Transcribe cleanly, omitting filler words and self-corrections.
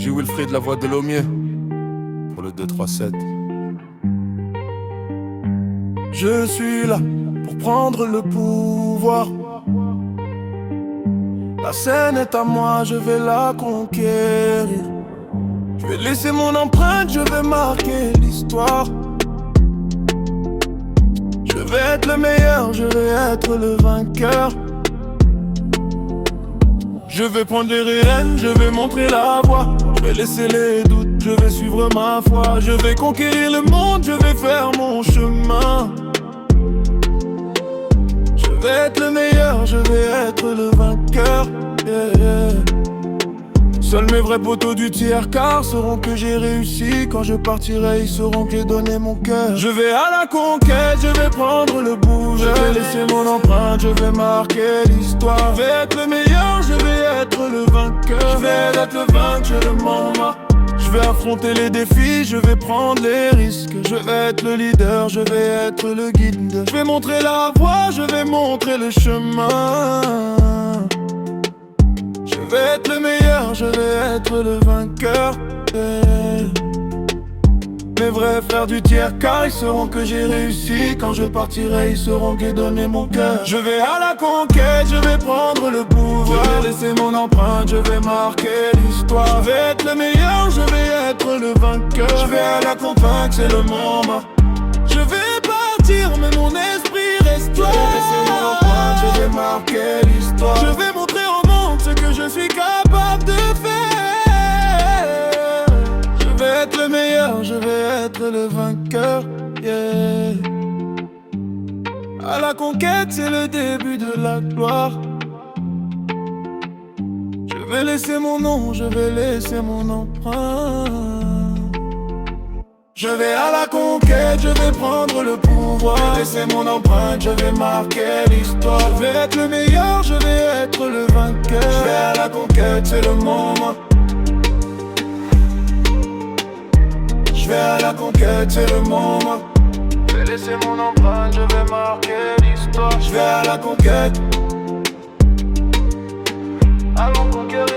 J'ai Wilfried, la voix de Lomier, pour le 2-3-7. Je suis là pour prendre le pouvoir. La scène est à moi, je vais la conquérir. Je vais laisser mon empreinte, je vais marquer l'histoire. Je vais être le meilleur, je vais être le vainqueur. Je vais prendre les rênes, je vais montrer la voie. Je vais laisser les doutes, je vais suivre ma foi. Je vais conquérir le monde, je vais faire mon chemin. Je vais être le meilleur, je vais être le vainqueur, yeah, yeah. Seuls mes vrais poteaux du tiers quart sauront que j'ai réussi. Quand je partirai, ils sauront que j'ai donné mon cœur. Je vais à la conquête, je vais prendre le bouge. Je vais laisser mon empreinte, je vais marquer l'histoire. Je vais être le meilleur, je vais être le vainqueur. Je vais être le vainqueur de mon marque. Je vais affronter les défis, je vais prendre les risques. Je vais être le leader, je vais être le guide. Je vais montrer la voie, je vais montrer le chemin. Je vais être le meilleur, je vais être le vainqueur, yeah. Mes vrais frères du tiers car ils sauront que j'ai réussi. Quand je partirai, ils sauront que j'ai donné mon cœur. Je vais à la conquête, je vais prendre le pouvoir. Je vais laisser mon empreinte, je vais marquer l'histoire. Je vais être le meilleur, je vais être le vainqueur. Je vais à la convaincre, c'est le moment. Je vais partir, mais mon esprit reste là. Je vais laisser mon empreinte, je vais marquer l'histoire. Je vais montrer au monde ce que je suis capable de faire. Je vais être le meilleur, je vais être le vainqueur, yeah. À la conquête, c'est le début de la gloire. Je vais laisser mon nom, je vais laisser mon empreinte. Je vais à la conquête, je vais prendre le pouvoir. Je vais laisser mon empreinte, je vais marquer l'histoire. Je vais être le meilleur, je vais être le vainqueur. Je vais à la conquête, c'est le moment. Je vais à la conquête, c'est le moment. Je vais laisser mon empreinte, je vais marquer l'histoire. Je vais à la conquête. Allons conquérir.